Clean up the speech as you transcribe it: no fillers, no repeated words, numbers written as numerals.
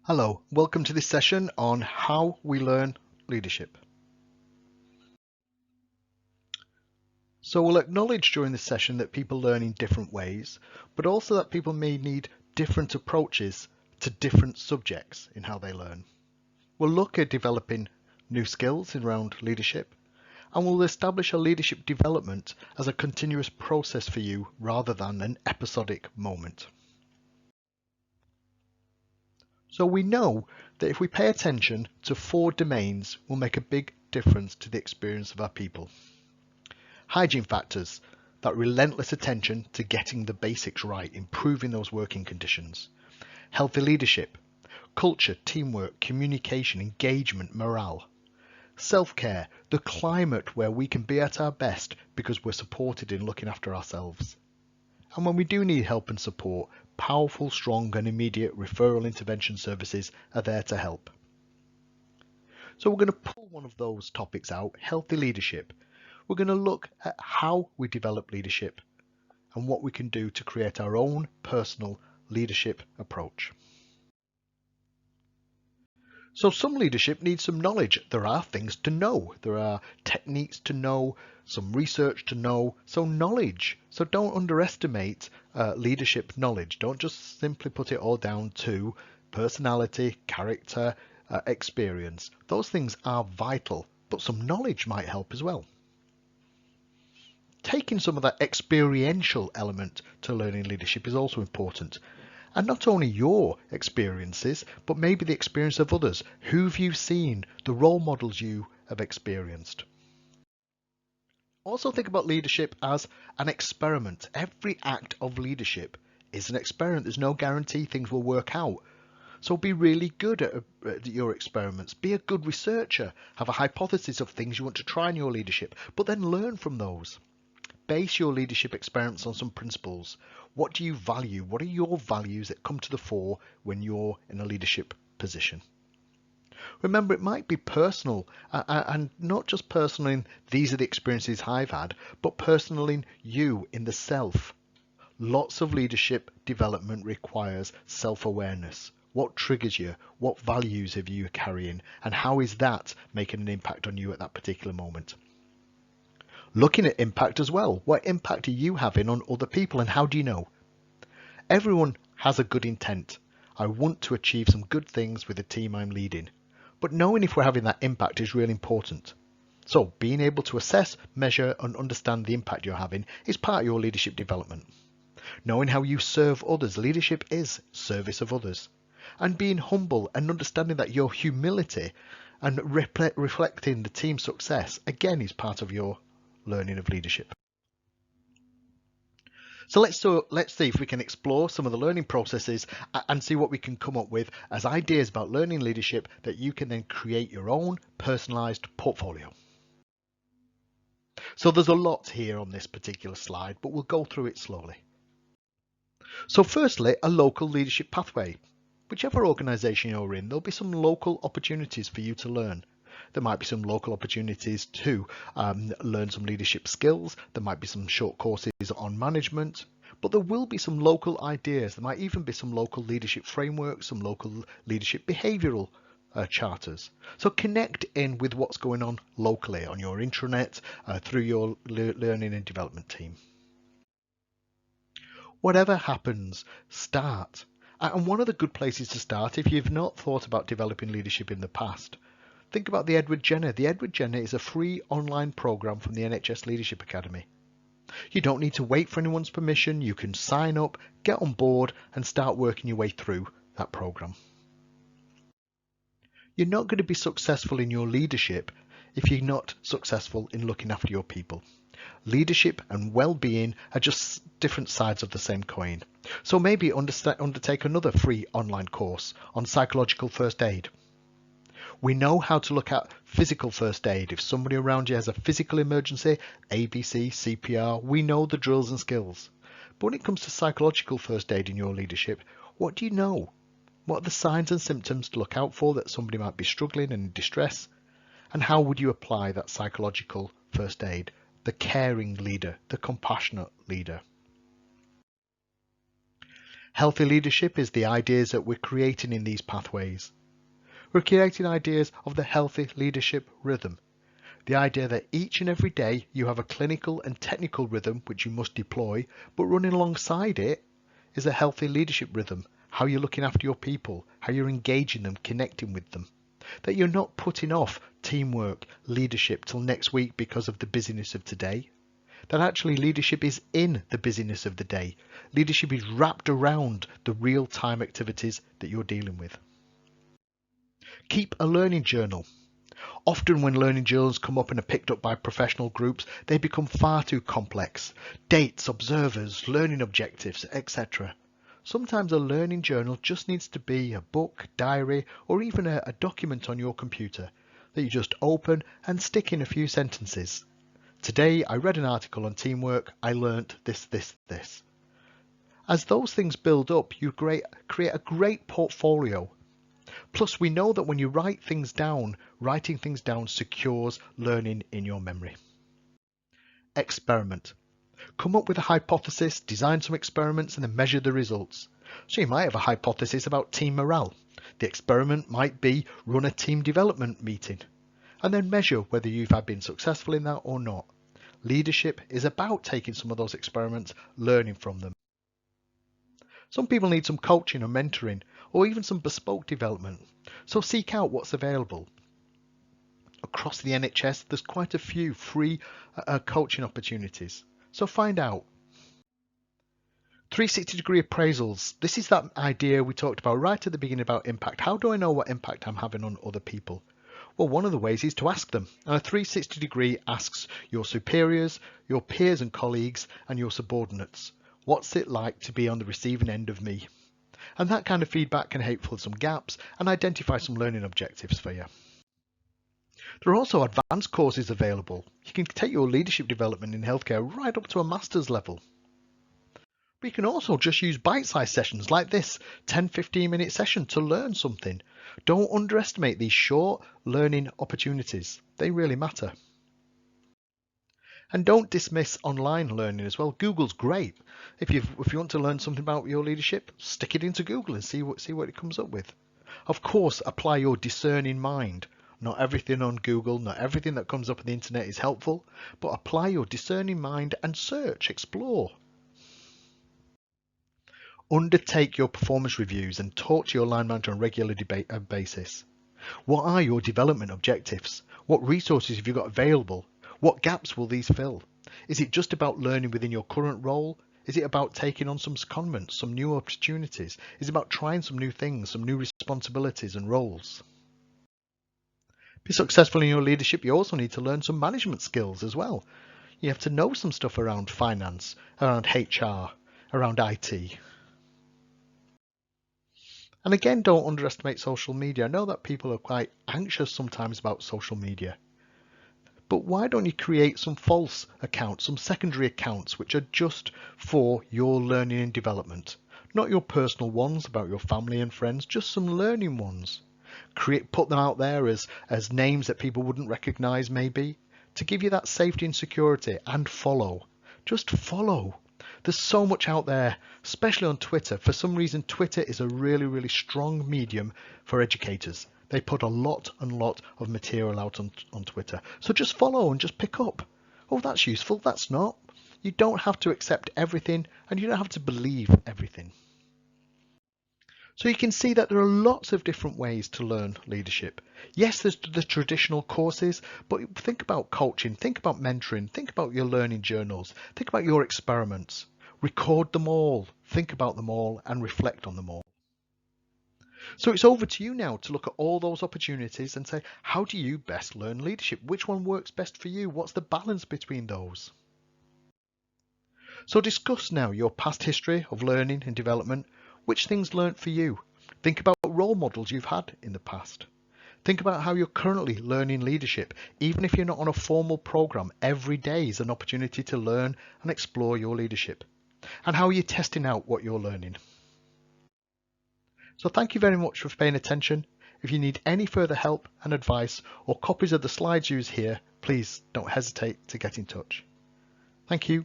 Hello, welcome to this session on how we learn leadership. So we'll acknowledge during this session that people learn in different ways, but also that people may need different approaches to different subjects in how they learn. We'll look at developing new skills around leadership, and we'll establish a leadership development as a continuous process for you rather than an episodic moment. So we know that if we pay attention to 4 domains, we'll make a big difference to the experience of our people. Hygiene factors, that relentless attention to getting the basics right, improving those working conditions. Healthy leadership, culture, teamwork, communication, engagement, morale. Self-care, the climate where we can be at our best because we're supported in looking after ourselves. And when we do need help and support, powerful, strong and immediate referral intervention services are there to help. So we're going to pull one of those topics out, healthy leadership. We're going to look at how we develop leadership and what we can do to create our own personal leadership approach. So some leadership needs some knowledge. There are things to know. There are techniques to know, some research to know, so knowledge. So don't underestimate leadership knowledge. Don't just simply put it all down to personality, character, experience. Those things are vital, but some knowledge might help as well. Taking some of that experiential element to learning leadership is also important. And not only your experiences, but maybe the experience of others. Who have you seen? The role models you have experienced. Also think about leadership as an experiment. Every act of leadership is an experiment. There's no guarantee things will work out. So be really good at your experiments. Be a good researcher. Have a hypothesis of things you want to try in your leadership, but then learn from those. Base your leadership experiments on some principles. What do you value? What are your values that come to the fore when you're in a leadership position? Remember, it might be personal, and not just personal in these are the experiences I've had, but personal in you, in the self. Lots of leadership development requires self-awareness. What triggers you? What values have you carrying? And how is that making an impact on you at that particular moment? Looking at impact as well. What impact are you having on other people and how do you know? Everyone has a good intent. I want to achieve some good things with the team I'm leading. But knowing if we're having that impact is really important. So being able to assess, measure and understand the impact you're having is part of your leadership development. Knowing how you serve others. Leadership is service of others. And being humble and understanding that your humility and reflecting the team's success again is part of your learning of leadership. So let's see if we can explore some of the learning processes and see what we can come up with as ideas about learning leadership that you can then create your own personalized portfolio. So there's a lot here on this particular slide, but we'll go through it slowly. So firstly, a local leadership pathway. Whichever organization you're in, there'll be some local opportunities for you to learn. There might be some local opportunities to learn some leadership skills. There might be some short courses on management, but there will be some local ideas. There might even be some local leadership frameworks, some local leadership behavioral charters. So connect in with what's going on locally on your intranet through your learning and development team. Whatever happens, start. And one of the good places to start, if you've not thought about developing leadership in the past, think about the Edward Jenner. The Edward Jenner is a free online program from the NHS Leadership Academy. You don't need to wait for anyone's permission. You can sign up, get on board and start working your way through that program. You're not going to be successful in your leadership if you're not successful in looking after your people. Leadership and well-being are just different sides of the same coin. So maybe undertake another free online course on psychological first aid. We know how to look at physical first aid. If somebody around you has a physical emergency, ABC, CPR, we know the drills and skills. But when it comes to psychological first aid in your leadership, what do you know? What are the signs and symptoms to look out for that somebody might be struggling and in distress? And how would you apply that psychological first aid? The caring leader, the compassionate leader. Healthy leadership is the ideas that we're creating in these pathways. We're creating ideas of the healthy leadership rhythm. The idea that each and every day you have a clinical and technical rhythm which you must deploy, but running alongside it is a healthy leadership rhythm, how you're looking after your people, how you're engaging them, connecting with them. That you're not putting off teamwork, leadership till next week because of the busyness of today. That actually leadership is in the busyness of the day. Leadership is wrapped around the real-time activities that you're dealing with. Keep a learning journal. Often when learning journals come up and are picked up by professional groups, they become far too complex. Dates, observers, learning objectives, etc. Sometimes a learning journal just needs to be a book, diary, or even a document on your computer that you just open and stick in a few sentences. Today I read an article on teamwork, I learnt this. As those things build up, you create a great portfolio. Plus, we know that when you write things down, writing things down secures learning in your memory. Experiment. Come up with a hypothesis, design some experiments, and then measure the results. So you might have a hypothesis about team morale. The experiment might be run a team development meeting, and then measure whether you've been successful in that or not. Leadership is about taking some of those experiments, learning from them. Some people need some coaching or mentoring, or even some bespoke development. So seek out what's available. Across the NHS, there's quite a few free coaching opportunities. So find out. 360-degree appraisals. This is that idea we talked about right at the beginning about impact. How do I know what impact I'm having on other people? Well, one of the ways is to ask them. And a 360-degree asks your superiors, your peers and colleagues, and your subordinates. What's it like to be on the receiving end of me? And that kind of feedback can help fill some gaps and identify some learning objectives for you. There are also advanced courses available. You can take your leadership development in healthcare right up to a master's level. But you can also just use bite-sized sessions like this 10-15 minute session to learn something. Don't underestimate these short learning opportunities. They really matter. And don't dismiss online learning as well. Google's great. If you want to learn something about your leadership, stick it into Google and see what it comes up with. Of course, apply your discerning mind. Not everything on Google, not everything that comes up on the internet is helpful, but apply your discerning mind and search, explore. Undertake your performance reviews and talk to your line manager on a regular basis. What are your development objectives? What resources have you got available? What gaps will these fill? Is it just about learning within your current role? Is it about taking on some secondments, some new opportunities? Is it about trying some new things, some new responsibilities and roles? Be successful in your leadership, you also need to learn some management skills as well. You have to know some stuff around finance, around HR, around IT. And again, don't underestimate social media. I know that people are quite anxious sometimes about social media. But why don't you create some false accounts, some secondary accounts, which are just for your learning and development? Not your personal ones about your family and friends, just some learning ones. Put them out there as names that people wouldn't recognize maybe, to give you that safety and security, and follow. Just follow. There's so much out there, especially on Twitter. For some reason, Twitter is a really, really strong medium for educators. They put a lot of material out on Twitter. So just follow and just pick up. Oh, that's useful. That's not. You don't have to accept everything and you don't have to believe everything. So you can see that there are lots of different ways to learn leadership. Yes, there's the traditional courses, but think about coaching, think about mentoring, think about your learning journals, think about your experiments. Record them all, think about them all, and reflect on them all. So it's over to you now to look at all those opportunities and say, how do you best learn leadership? Which one works best for you? What's the balance between those? So discuss now your past history of learning and development. Which things learnt for you? Think about role models you've had in the past. Think about how you're currently learning leadership. Even if you're not on a formal program, every day is an opportunity to learn and explore your leadership. And how are you testing out what you're learning? So thank you very much for paying attention. If you need any further help and advice or copies of the slides used here, please don't hesitate to get in touch. Thank you.